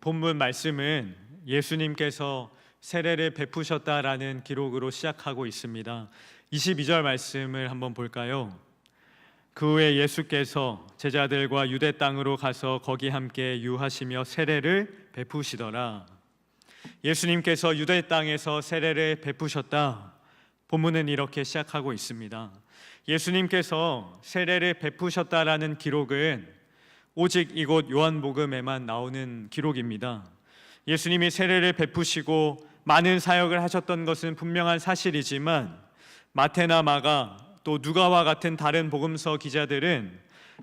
본문 말씀은 예수님께서 세례를 베푸셨다라는 기록으로 시작하고 있습니다. 22절 말씀을 한번 볼까요? 그 후에 예수께서 제자들과 유대 땅으로 가서 거기 함께 유하시며 세례를 베푸시더라. 예수님께서 유대 땅에서 세례를 베푸셨다. 본문은 이렇게 시작하고 있습니다. 예수님께서 세례를 베푸셨다라는 기록은 오직 이곳 요한복음에만 나오는 기록입니다. 예수님이 세례를 베푸시고 많은 사역을 하셨던 것은 분명한 사실이지만 마태나 마가 또 누가와 같은 다른 복음서 기자들은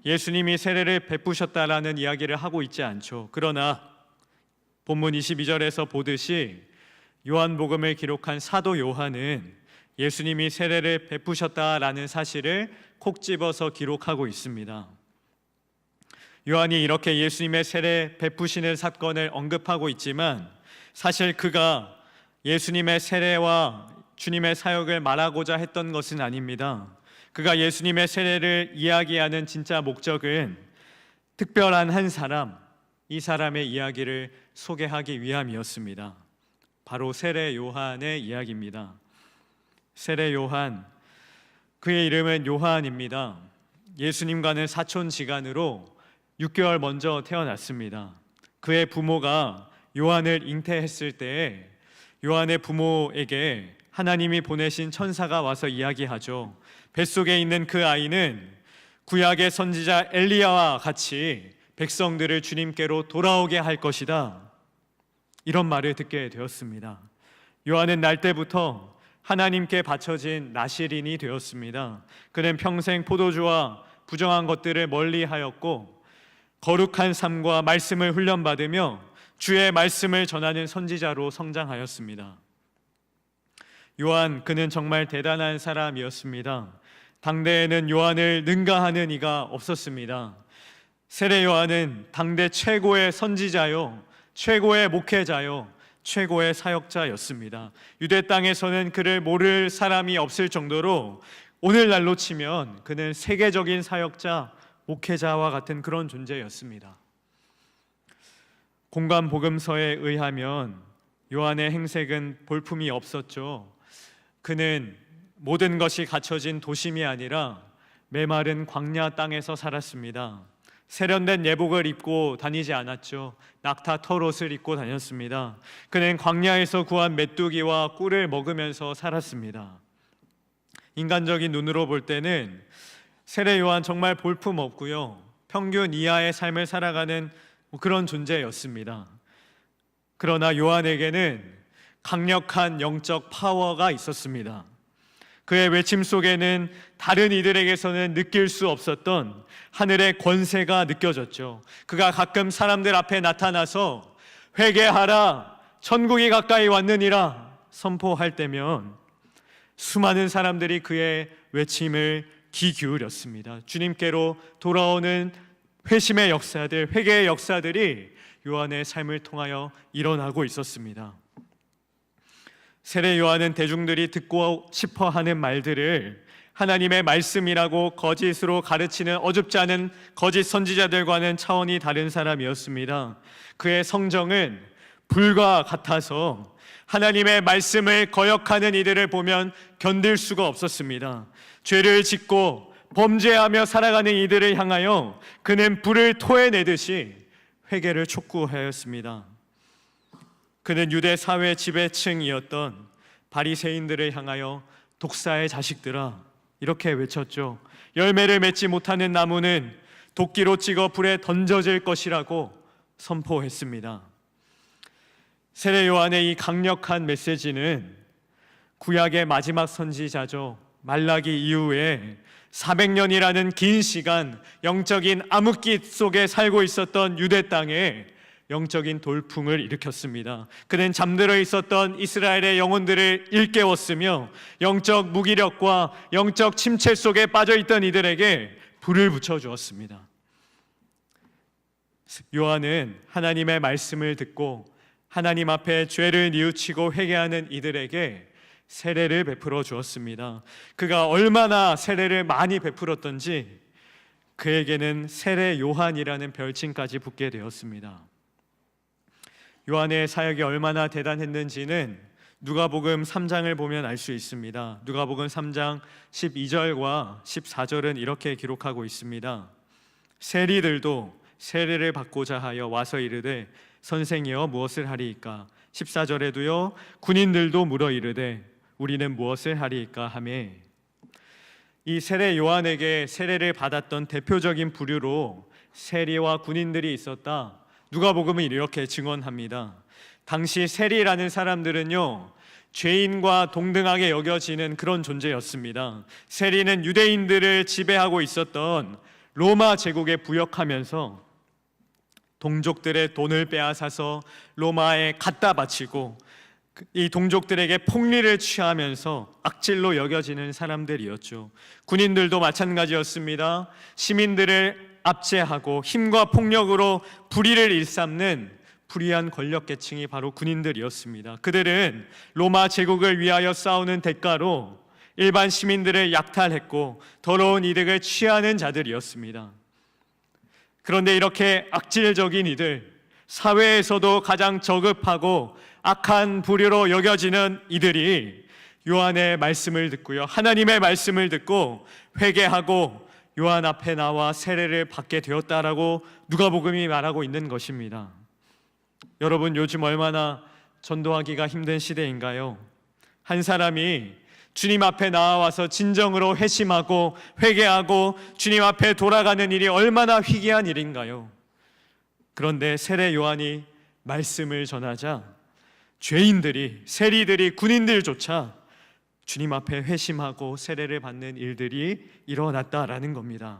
예수님이 세례를 베푸셨다라는 이야기를 하고 있지 않죠. 그러나 본문 22절에서 보듯이 요한복음을 기록한 사도 요한은 예수님이 세례를 베푸셨다라는 사실을 콕 집어서 기록하고 있습니다. 요한이 이렇게 예수님의 세례 베푸시는 사건을 언급하고 있지만 사실 그가 예수님의 세례와 주님의 사역을 말하고자 했던 것은 아닙니다. 그가 예수님의 세례를 이야기하는 진짜 목적은 특별한 한 사람, 이 사람의 이야기를 소개하기 위함이었습니다. 바로 세례 요한의 이야기입니다. 세례 요한, 그의 이름은 요한입니다. 예수님과는 사촌지간으로 6개월 먼저 태어났습니다. 그의 부모가 요한을 잉태했을 때에 요한의 부모에게 하나님이 보내신 천사가 와서 이야기하죠. 뱃속에 있는 그 아이는 구약의 선지자 엘리야와 같이 백성들을 주님께로 돌아오게 할 것이다. 이런 말을 듣게 되었습니다. 요한은 날 때부터 하나님께 바쳐진 나시린이 되었습니다. 그는 평생 포도주와 부정한 것들을 멀리하였고 거룩한 삶과 말씀을 훈련받으며 주의 말씀을 전하는 선지자로 성장하였습니다. 요한, 그는 정말 대단한 사람이었습니다. 당대에는 요한을 능가하는 이가 없었습니다. 세례 요한은 당대 최고의 선지자요, 최고의 목회자요, 최고의 사역자였습니다. 유대 땅에서는 그를 모를 사람이 없을 정도로 오늘날로 치면 그는 세계적인 사역자, 목회자와 같은 그런 존재였습니다. 공관 복음서에 의하면 요한의 행색은 볼품이 없었죠. 그는 모든 것이 갖춰진 도심이 아니라 메마른 광야 땅에서 살았습니다. 세련된 예복을 입고 다니지 않았죠. 낙타 털옷을 입고 다녔습니다. 그는 광야에서 구한 메뚜기와 꿀을 먹으면서 살았습니다. 인간적인 눈으로 볼 때는 세례 요한 정말 볼품 없고요, 평균 이하의 삶을 살아가는 그런 존재였습니다. 그러나 요한에게는 강력한 영적 파워가 있었습니다. 그의 외침 속에는 다른 이들에게서는 느낄 수 없었던 하늘의 권세가 느껴졌죠. 그가 가끔 사람들 앞에 나타나서 회개하라, 천국이 가까이 왔느니라 선포할 때면 수많은 사람들이 그의 외침을 귀 기울였습니다. 주님께로 돌아오는 회심의 역사들, 회개의 역사들이 요한의 삶을 통하여 일어나고 있었습니다. 세례 요한은 대중들이 듣고 싶어 하는 말들을 하나님의 말씀이라고 거짓으로 가르치는 어줍지 않은 거짓 선지자들과는 차원이 다른 사람이었습니다. 그의 성정은 불과 같아서 하나님의 말씀을 거역하는 이들을 보면 견딜 수가 없었습니다. 죄를 짓고 범죄하며 살아가는 이들을 향하여 그는 불을 토해내듯이 회개를 촉구하였습니다. 그는 유대 사회 지배층이었던 바리새인들을 향하여 독사의 자식들아, 이렇게 외쳤죠. 열매를 맺지 못하는 나무는 도끼로 찍어 불에 던져질 것이라고 선포했습니다. 세례 요한의 이 강력한 메시지는 구약의 마지막 선지자죠. 말라기 이후에 400년이라는 긴 시간 영적인 암흑기 속에 살고 있었던 유대 땅에 영적인 돌풍을 일으켰습니다. 그는 잠들어 있었던 이스라엘의 영혼들을 일깨웠으며 영적 무기력과 영적 침체 속에 빠져있던 이들에게 불을 붙여주었습니다. 요한은 하나님의 말씀을 듣고 하나님 앞에 죄를 뉘우치고 회개하는 이들에게 세례를 베풀어 주었습니다. 그가 얼마나 세례를 많이 베풀었던지 그에게는 세례 요한이라는 별칭까지 붙게 되었습니다. 요한의 사역이 얼마나 대단했는지는 누가복음 3장을 보면 알 수 있습니다. 누가복음 3장 12절과 14절은 이렇게 기록하고 있습니다. 세리들도 세례를 받고자 하여 와서 이르되 선생이여 무엇을 하리이까? 14절에도요 군인들도 물어 이르되 우리는 무엇을 하리이까 하매, 이 세례 요한에게 세례를 받았던 대표적인 부류로 세리와 군인들이 있었다. 누가복음은 이렇게 증언합니다. 당시 세리라는 사람들은요 죄인과 동등하게 여겨지는 그런 존재였습니다. 세리는 유대인들을 지배하고 있었던 로마 제국에 부역하면서 동족들의 돈을 빼앗아서 로마에 갖다 바치고 이 동족들에게 폭리를 취하면서 악질로 여겨지는 사람들이었죠. 군인들도 마찬가지였습니다. 시민들을 압제하고 힘과 폭력으로 불의를 일삼는 불의한 권력계층이 바로 군인들이었습니다. 그들은 로마 제국을 위하여 싸우는 대가로 일반 시민들을 약탈했고 더러운 이득을 취하는 자들이었습니다. 그런데 이렇게 악질적인 이들, 사회에서도 가장 저급하고 악한 부류로 여겨지는 이들이 요한의 말씀을 듣고요, 하나님의 말씀을 듣고 회개하고 요한 앞에 나와 세례를 받게 되었다라고 누가복음이 말하고 있는 것입니다. 여러분, 요즘 얼마나 전도하기가 힘든 시대인가요? 한 사람이 주님 앞에 나와서 진정으로 회심하고 회개하고 주님 앞에 돌아가는 일이 얼마나 희귀한 일인가요? 그런데 세례 요한이 말씀을 전하자 죄인들이, 세리들이, 군인들조차 주님 앞에 회심하고 세례를 받는 일들이 일어났다라는 겁니다.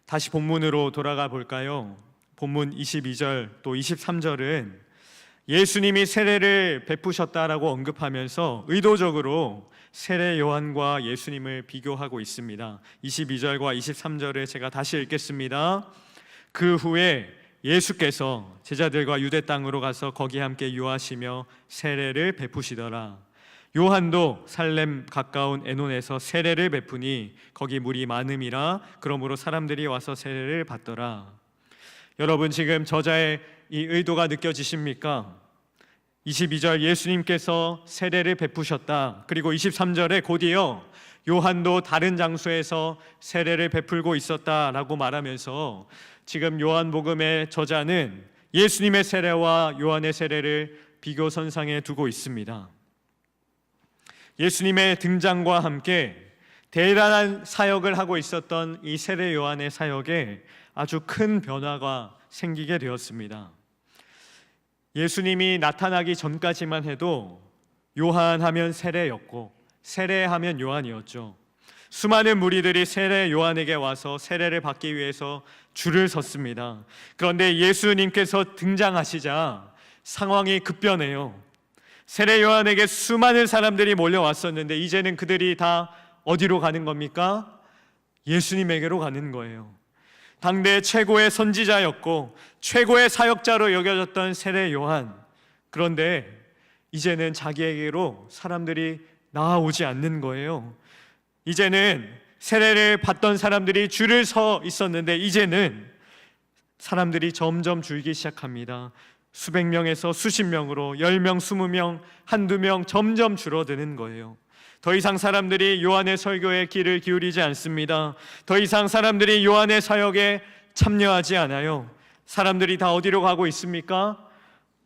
다시 본문으로 돌아가 볼까요? 본문 22절 또 23절은 예수님이 세례를 베푸셨다라고 언급하면서 의도적으로 세례 요한과 예수님을 비교하고 있습니다. 22절과 23절을 제가 다시 읽겠습니다. 그 후에 예수께서 제자들과 유대 땅으로 가서 거기 함께 유하시며 세례를 베푸시더라. 요한도 살렘 가까운 에논에서 세례를 베푸니 거기 물이 많음이라. 그러므로 사람들이 와서 세례를 받더라. 여러분, 지금 저자의 이 의도가 느껴지십니까? 22절 예수님께서 세례를 베푸셨다. 그리고 23절에 곧이어 요한도 다른 장소에서 세례를 베풀고 있었다라고 말하면서 지금 요한복음의 저자는 예수님의 세례와 요한의 세례를 비교선상에 두고 있습니다. 예수님의 등장과 함께 대단한 사역을 하고 있었던 이 세례 요한의 사역에 아주 큰 변화가 생기게 되었습니다. 예수님이 나타나기 전까지만 해도 요한하면 세례였고 세례하면 요한이었죠. 수많은 무리들이 세례 요한에게 와서 세례를 받기 위해서 줄을 섰습니다. 그런데 예수님께서 등장하시자 상황이 급변해요. 세례 요한에게 수많은 사람들이 몰려왔었는데 이제는 그들이 다 어디로 가는 겁니까? 예수님에게로 가는 거예요. 당대 최고의 선지자였고 최고의 사역자로 여겨졌던 세례 요한, 그런데 이제는 자기에게로 사람들이 나아오지 않는 거예요. 이제는 세례를 받던 사람들이 줄을 서 있었는데 이제는 사람들이 점점 줄기 시작합니다. 수백 명에서 수십 명으로 10명, 20명, 한두 명 점점 줄어드는 거예요. 더 이상 사람들이 요한의 설교에 귀를 기울이지 않습니다. 더 이상 사람들이 요한의 사역에 참여하지 않아요. 사람들이 다 어디로 가고 있습니까?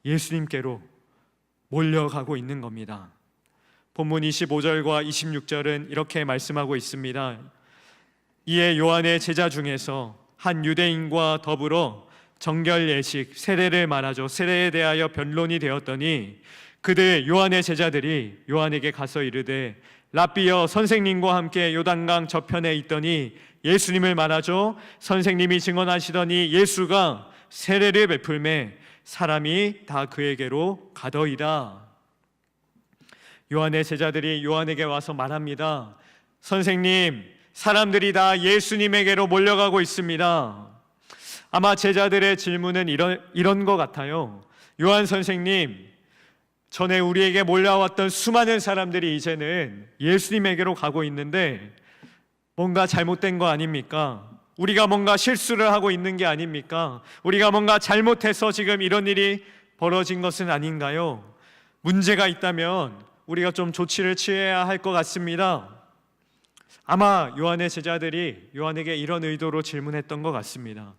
예수님께로 몰려가고 있는 겁니다. 본문 25절과 26절은 이렇게 말씀하고 있습니다. 이에 요한의 제자 중에서 한 유대인과 더불어 정결 예식, 세례를 말하죠. 세례에 대하여 변론이 되었더니 그들 요한의 제자들이 요한에게 가서 이르되 랍비여, 선생님과 함께 요단강 저편에 있더니 예수님을 말하죠. 선생님이 증언하시더니 예수가 세례를 베풀매 사람이 다 그에게로 가더이다. 요한의 제자들이 요한에게 와서 말합니다. 선생님, 사람들이 다 예수님에게로 몰려가고 있습니다. 아마 제자들의 질문은 이런 것 같아요. 요한 선생님, 전에 우리에게 몰려왔던 수많은 사람들이 이제는 예수님에게로 가고 있는데 뭔가 잘못된 거 아닙니까? 우리가 뭔가 실수를 하고 있는 게 아닙니까? 우리가 뭔가 잘못해서 지금 이런 일이 벌어진 것은 아닌가요? 문제가 있다면 우리가 좀 조치를 취해야 할 것 같습니다. 아마 요한의 제자들이 요한에게 이런 의도로 질문했던 것 같습니다.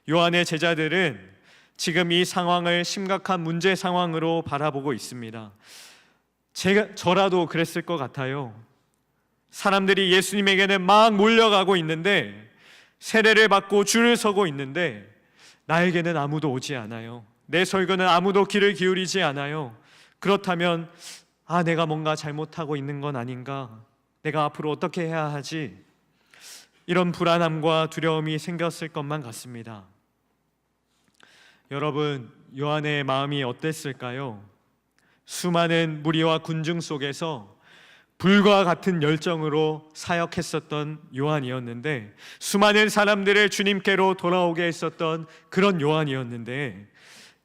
요한의 제자들은 지금 이 상황을 심각한 문제 상황으로 바라보고 있습니다. 저라도 그랬을 것 같아요. 사람들이 예수님에게는 막 몰려가고 있는데, 세례를 받고 줄을 서고 있는데 나에게는 아무도 오지 않아요. 내 설교는 아무도 귀를 기울이지 않아요. 그렇다면 내가 뭔가 잘못하고 있는 건 아닌가? 내가 앞으로 어떻게 해야 하지? 이런 불안함과 두려움이 생겼을 것만 같습니다. 여러분, 요한의 마음이 어땠을까요? 수많은 무리와 군중 속에서 불과 같은 열정으로 사역했었던 요한이었는데, 수많은 사람들을 주님께로 돌아오게 했었던 그런 요한이었는데,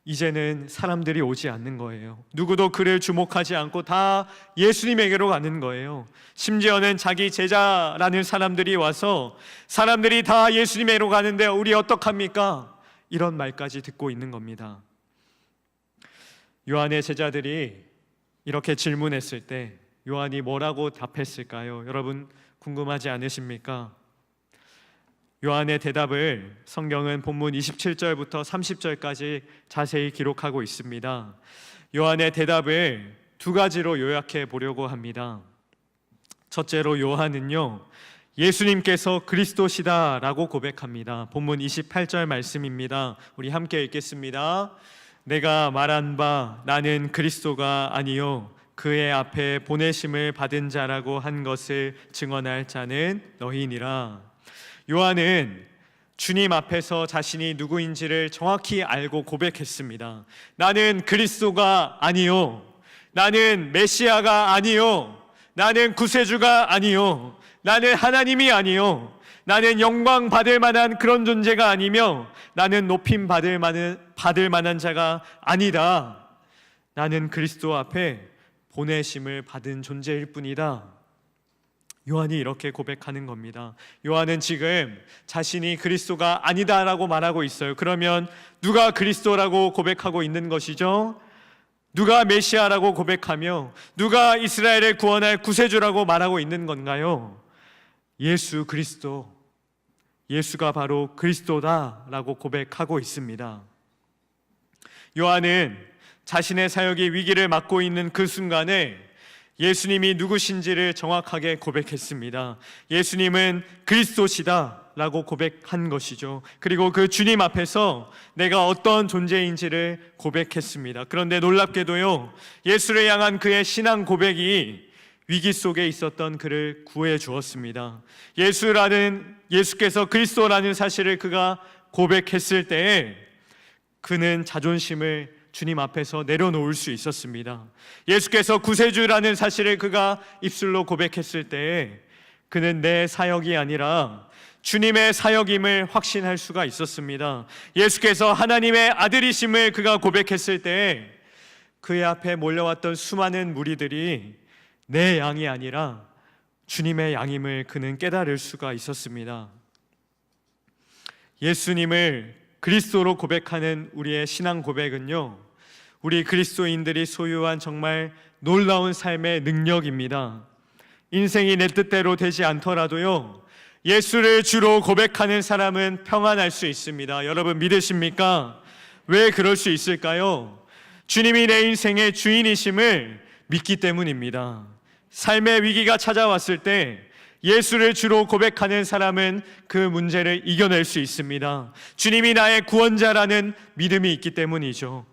이제는 사람들이 오지 않는 거예요. 누구도 그를 주목하지 않고 다 예수님에게로 가는 거예요. 심지어는 자기 제자라는 사람들이 와서 사람들이 다 예수님에게로 가는데 우리 어떡합니까? 이런 말까지 듣고 있는 겁니다. 요한의 제자들이 이렇게 질문했을 때 요한이 뭐라고 답했을까요? 여러분 궁금하지 않으십니까? 요한의 대답을 성경은 본문 27절부터 30절까지 자세히 기록하고 있습니다. 요한의 대답을 두 가지로 요약해 보려고 합니다. 첫째로 요한은요, 예수님께서 그리스도시다라고 고백합니다. 본문 28절 말씀입니다. 우리 함께 읽겠습니다. 내가 말한 바 나는 그리스도가 아니요 그의 앞에 보내심을 받은 자라고 한 것을 증언할 자는 너희니라. 요한은 주님 앞에서 자신이 누구인지를 정확히 알고 고백했습니다. 나는 그리스도가 아니요, 나는 메시아가 아니요, 나는 구세주가 아니요, 나는 하나님이 아니요, 나는 영광 받을 만한 그런 존재가 아니며 나는 높임 받을 만한 자가 아니다. 나는 그리스도 앞에 보내심을 받은 존재일 뿐이다. 요한이 이렇게 고백하는 겁니다. 요한은 지금 자신이 그리스도가 아니다라고 말하고 있어요. 그러면 누가 그리스도라고 고백하고 있는 것이죠? 누가 메시아라고 고백하며 누가 이스라엘을 구원할 구세주라고 말하고 있는 건가요? 예수 그리스도, 예수가 바로 그리스도다라고 고백하고 있습니다. 요한은 자신의 사역이 위기를 맞고 있는 그 순간에 예수님이 누구신지를 정확하게 고백했습니다. 예수님은 그리스도시다 라고 고백한 것이죠. 그리고 그 주님 앞에서 내가 어떤 존재인지를 고백했습니다. 그런데 놀랍게도요, 예수를 향한 그의 신앙 고백이 위기 속에 있었던 그를 구해 주었습니다. 예수께서 그리스도라는 사실을 그가 고백했을 때에 그는 자존심을 주님 앞에서 내려놓을 수 있었습니다. 예수께서 구세주라는 사실을 그가 입술로 고백했을 때에 그는 내 사역이 아니라 주님의 사역임을 확신할 수가 있었습니다. 예수께서 하나님의 아들이심을 그가 고백했을 때에 그의 앞에 몰려왔던 수많은 무리들이 내 양이 아니라 주님의 양임을 그는 깨달을 수가 있었습니다. 예수님을 그리스도로 고백하는 우리의 신앙 고백은요, 우리 그리스도인들이 소유한 정말 놀라운 삶의 능력입니다. 인생이 내 뜻대로 되지 않더라도요, 예수를 주로 고백하는 사람은 평안할 수 있습니다. 여러분 믿으십니까? 왜 그럴 수 있을까요? 주님이 내 인생의 주인이심을 믿기 때문입니다. 삶의 위기가 찾아왔을 때 예수를 주로 고백하는 사람은 그 문제를 이겨낼 수 있습니다. 주님이 나의 구원자라는 믿음이 있기 때문이죠.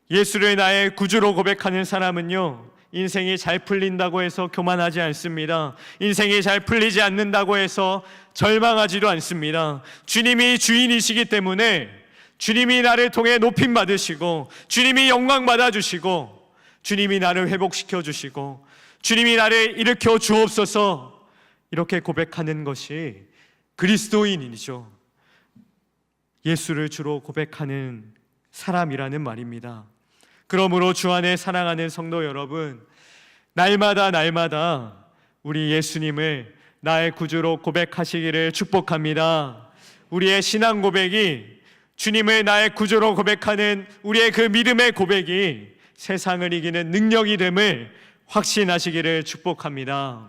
예수를 나의 구주로 고백하는 사람은요, 인생이 잘 풀린다고 해서 교만하지 않습니다. 인생이 잘 풀리지 않는다고 해서 절망하지도 않습니다. 주님이 주인이시기 때문에 주님이 나를 통해 높임 받으시고 주님이 영광 받아주시고 주님이 나를 회복시켜 주시고 주님이 나를 일으켜 주옵소서, 이렇게 고백하는 것이 그리스도인이죠. 예수를 주로 고백하는 사람이라는 말입니다. 그러므로 주 안에 사랑하는 성도 여러분, 날마다 우리 예수님을 나의 구주로 고백하시기를 축복합니다. 우리의 신앙 고백이, 주님을 나의 구주로 고백하는 우리의 그 믿음의 고백이 세상을 이기는 능력이 됨을 확신하시기를 축복합니다.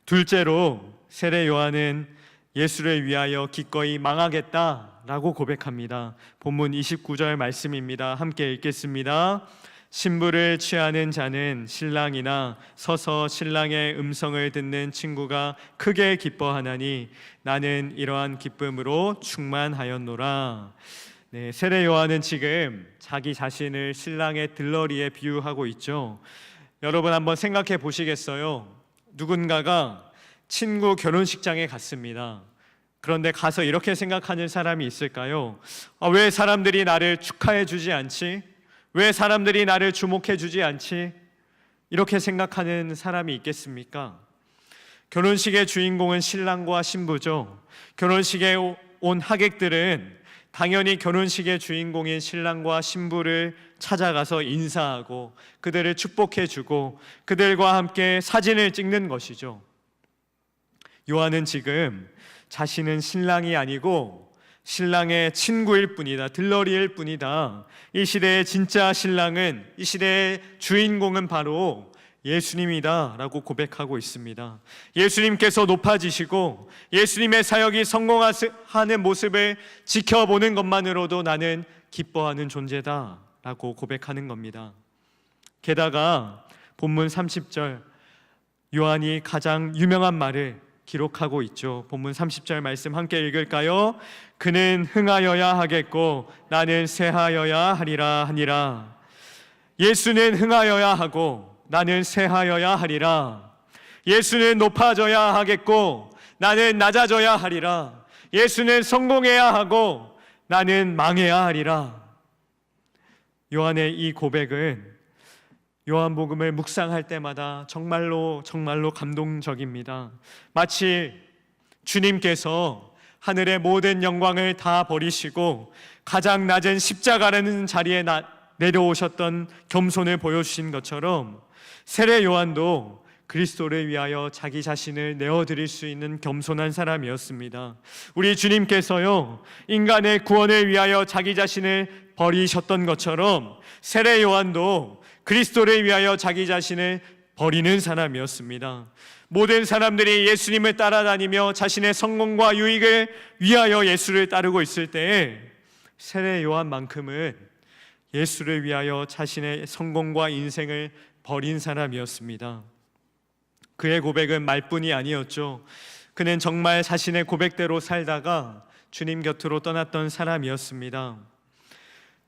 둘째로 세례 요한은 예수를 위하여 기꺼이 망하겠다라고 고백합니다. 본문 29절 말씀입니다. 함께 읽겠습니다. 신부를 취하는 자는 신랑이나 서서 신랑의 음성을 듣는 친구가 크게 기뻐하나니 나는 이러한 기쁨으로 충만하였노라. 네, 세례 요한은 지금 자기 자신을 신랑의 들러리에 비유하고 있죠. 여러분 한번 생각해 보시겠어요? 누군가가 친구 결혼식장에 갔습니다. 그런데 가서 이렇게 생각하는 사람이 있을까요? 왜 사람들이 나를 축하해 주지 않지? 왜 사람들이 나를 주목해 주지 않지? 이렇게 생각하는 사람이 있겠습니까? 결혼식의 주인공은 신랑과 신부죠. 결혼식에 온 하객들은 당연히 결혼식의 주인공인 신랑과 신부를 찾아가서 인사하고 그들을 축복해 주고 그들과 함께 사진을 찍는 것이죠. 요한은 지금 자신은 신랑이 아니고 신랑의 친구일 뿐이다, 들러리일 뿐이다. 이 시대의 진짜 신랑은, 이 시대의 주인공은 바로 예수님이다 라고 고백하고 있습니다. 예수님께서 높아지시고 예수님의 사역이 성공하는 모습을 지켜보는 것만으로도 나는 기뻐하는 존재다 라고 고백하는 겁니다. 게다가 본문 30절, 요한이 가장 유명한 말을 기록하고 있죠. 본문 30절 말씀 함께 읽을까요? 그는 흥하여야 하겠고 나는 쇠하여야 하리라 하니라. 예수는 흥하여야 하고 나는 쇠하여야 하리라. 예수는 높아져야 하겠고 나는 낮아져야 하리라. 예수는 성공해야 하고 나는 망해야 하리라. 요한의 이 고백은 요한복음을 묵상할 때마다 정말로 감동적입니다. 마치 주님께서 하늘의 모든 영광을 다 버리시고 가장 낮은 십자가라는 자리에 내려오셨던 겸손을 보여주신 것처럼 세례 요한도 그리스도를 위하여 자기 자신을 내어드릴 수 있는 겸손한 사람이었습니다. 우리 주님께서요, 인간의 구원을 위하여 자기 자신을 버리셨던 것처럼 세례 요한도 그리스도를 위하여 자기 자신을 버리는 사람이었습니다. 모든 사람들이 예수님을 따라다니며 자신의 성공과 유익을 위하여 예수를 따르고 있을 때에 세례 요한만큼은 예수를 위하여 자신의 성공과 인생을 버린 사람이었습니다. 그의 고백은 말뿐이 아니었죠. 그는 정말 자신의 고백대로 살다가 주님 곁으로 떠났던 사람이었습니다.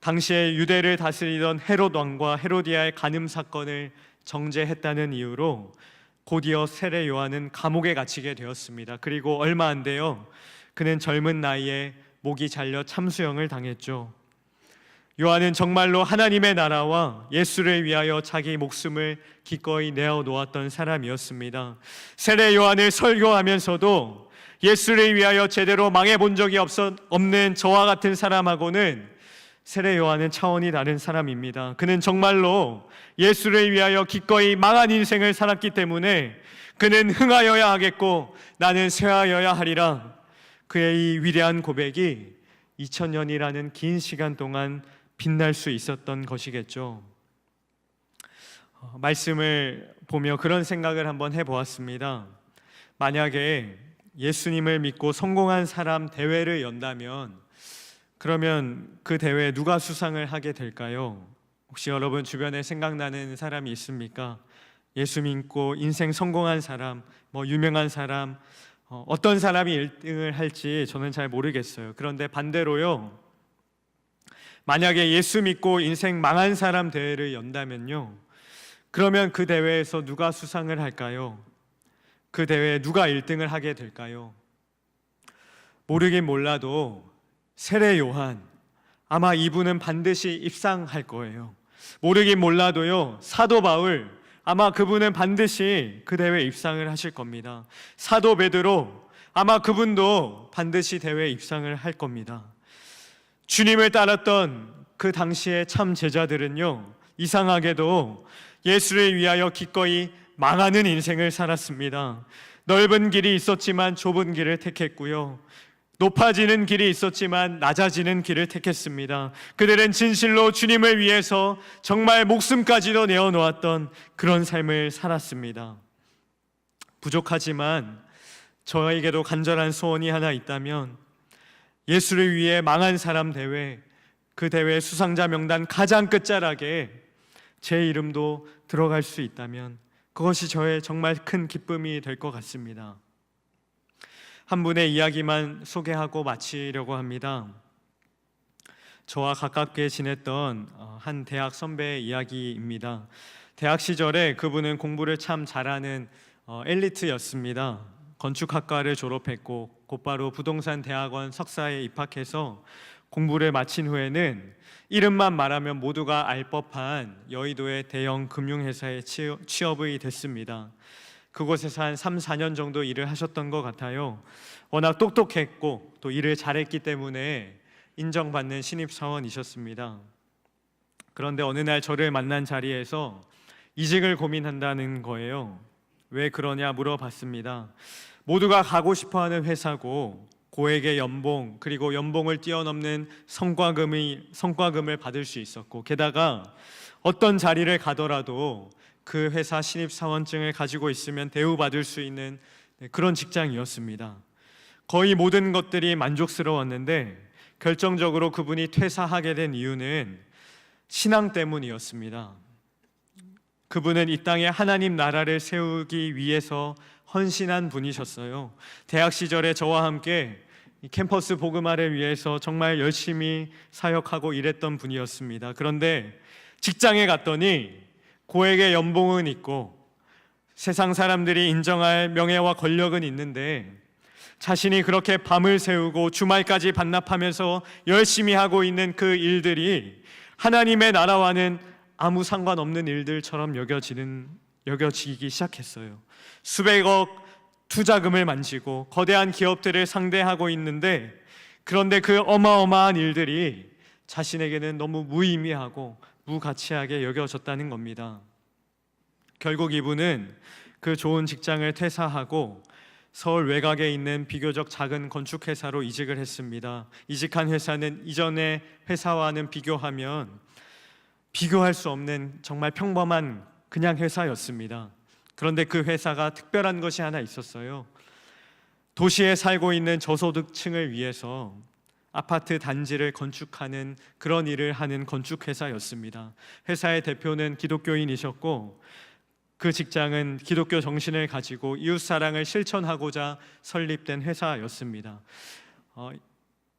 당시에 유대를 다스리던 헤롯 왕과 헤로디아의 간음 사건을 정죄했다는 이유로 곧이어 세례 요한은 감옥에 갇히게 되었습니다. 그리고 얼마 안 돼요, 그는 젊은 나이에 목이 잘려 참수형을 당했죠. 요한은 정말로 하나님의 나라와 예수를 위하여 자기 목숨을 기꺼이 내어 놓았던 사람이었습니다. 세례 요한을 설교하면서도 예수를 위하여 제대로 망해본 적이 없는 저와 같은 사람하고는 세례 요한은 차원이 다른 사람입니다. 그는 정말로 예수를 위하여 기꺼이 망한 인생을 살았기 때문에 그는 흥하여야 하겠고 나는 쇠하여야 하리라. 그의 이 위대한 고백이 2000년이라는 긴 시간 동안 빛날 수 있었던 것이겠죠. 말씀을 보며 그런 생각을 한번 해보았습니다. 만약에 예수님을 믿고 성공한 사람 대회를 연다면 그러면 그 대회에 누가 수상을 하게 될까요? 혹시 여러분 주변에 생각나는 사람이 있습니까? 예수 믿고 인생 성공한 사람, 유명한 사람, 어떤 사람이 1등을 할지 저는 잘 모르겠어요. 그런데 반대로요, 만약에 예수 믿고 인생 망한 사람 대회를 연다면요, 그러면 그 대회에서 누가 수상을 할까요? 그 대회에 누가 1등을 하게 될까요? 모르긴 몰라도 세례 요한, 아마 이분은 반드시 입상할 거예요. 모르긴 몰라도요, 사도 바울, 아마 그분은 반드시 그 대회에 입상을 하실 겁니다. 사도 베드로, 아마 그분도 반드시 대회에 입상을 할 겁니다. 주님을 따랐던 그 당시의 참 제자들은요, 이상하게도 예수를 위하여 기꺼이 망하는 인생을 살았습니다. 넓은 길이 있었지만 좁은 길을 택했고요. 높아지는 길이 있었지만 낮아지는 길을 택했습니다. 그들은 진실로 주님을 위해서 정말 목숨까지도 내어놓았던 그런 삶을 살았습니다. 부족하지만 저에게도 간절한 소원이 하나 있다면, 예수를 위해 망한 사람 대회, 그 대회 수상자 명단 가장 끝자락에 제 이름도 들어갈 수 있다면 그것이 저의 정말 큰 기쁨이 될 것 같습니다. 한 분의 이야기만 소개하고 마치려고 합니다. 저와 가깝게 지냈던 한 대학 선배의 이야기입니다. 대학 시절에 그분은 공부를 참 잘하는 엘리트였습니다. 건축학과를 졸업했고 곧바로 부동산 대학원 석사에 입학해서 공부를 마친 후에는 이름만 말하면 모두가 알 법한 여의도의 대형 금융회사에 취업이 됐습니다. 그곳에서 한 3, 4년 정도 일을 하셨던 것 같아요. 워낙 똑똑했고 또 일을 잘했기 때문에 인정받는 신입사원이셨습니다. 그런데 어느 날 저를 만난 자리에서 이직을 고민한다는 거예요. 왜 그러냐 물어봤습니다. 모두가 가고 싶어하는 회사고 고액의 연봉, 그리고 연봉을 뛰어넘는 성과금을 받을 수 있었고, 게다가 어떤 자리를 가더라도 그 회사 신입사원증을 가지고 있으면 대우받을 수 있는 그런 직장이었습니다. 거의 모든 것들이 만족스러웠는데 결정적으로 그분이 퇴사하게 된 이유는 신앙 때문이었습니다. 그분은 이 땅에 하나님 나라를 세우기 위해서 헌신한 분이셨어요. 대학 시절에 저와 함께 캠퍼스 복음화를 위해서 정말 열심히 사역하고 일했던 분이었습니다. 그런데 직장에 갔더니 고액의 연봉은 있고 세상 사람들이 인정할 명예와 권력은 있는데, 자신이 그렇게 밤을 새우고 주말까지 반납하면서 열심히 하고 있는 그 일들이 하나님의 나라와는 아무 상관없는 일들처럼 여겨지기 시작했어요. 수백억 투자금을 만지고 거대한 기업들을 상대하고 있는데, 그런데 그 어마어마한 일들이 자신에게는 너무 무의미하고 무가치하게 여겨졌다는 겁니다. 결국 이분은 그 좋은 직장을 퇴사하고 서울 외곽에 있는 비교적 작은 건축회사로 이직을 했습니다. 이직한 회사는 이전의 회사와는 비교할 수 없는 정말 평범한 그냥 회사였습니다. 그런데 그 회사가 특별한 것이 하나 있었어요. 도시에 살고 있는 저소득층을 위해서 아파트 단지를 건축하는 그런 일을 하는 건축회사였습니다. 회사의 대표는 기독교인이셨고 그 직장은 기독교 정신을 가지고 이웃사랑을 실천하고자 설립된 회사였습니다.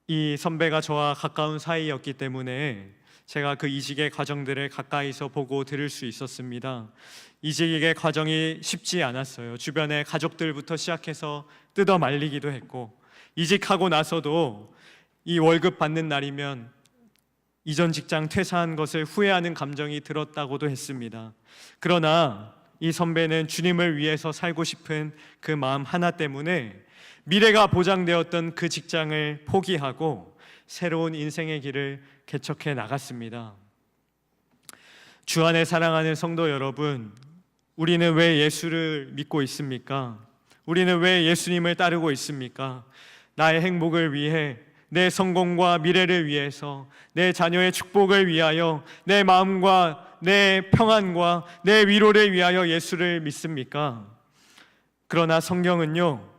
이 선배가 저와 가까운 사이였기 때문에 제가 그 이직의 과정들을 가까이서 보고 들을 수 있었습니다. 이직의 과정이 쉽지 않았어요. 주변의 가족들부터 시작해서 뜯어 말리기도 했고, 이직하고 나서도 이 월급 받는 날이면 이전 직장 퇴사한 것을 후회하는 감정이 들었다고도 했습니다. 그러나 이 선배는 주님을 위해서 살고 싶은 그 마음 하나 때문에 미래가 보장되었던 그 직장을 포기하고 새로운 인생의 길을 개척해 나갔습니다. 주 안에 사랑하는 성도 여러분, 우리는 왜 예수를 믿고 있습니까? 우리는 왜 예수님을 따르고 있습니까? 나의 행복을 위해, 내 성공과 미래를 위해서, 내 자녀의 축복을 위하여, 내 마음과 내 평안과 내 위로를 위하여 예수를 믿습니까? 그러나 성경은요,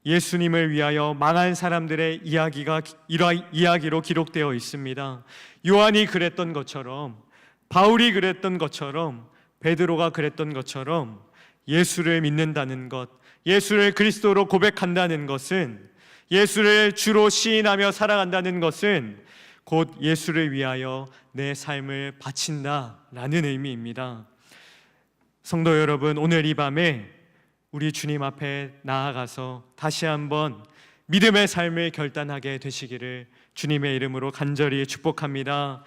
예수님을 위하여 망한 사람들의 이야기로 기록되어 있습니다. 요한이 그랬던 것처럼, 바울이 그랬던 것처럼, 베드로가 그랬던 것처럼 예수를 믿는다는 것, 예수를 그리스도로 고백한다는 것은, 예수를 주로 시인하며 살아간다는 것은 곧 예수를 위하여 내 삶을 바친다라는 의미입니다. 성도 여러분, 오늘 이 밤에 우리 주님 앞에 나아가서 다시 한번 믿음의 삶을 결단하게 되시기를 주님의 이름으로 간절히 축복합니다.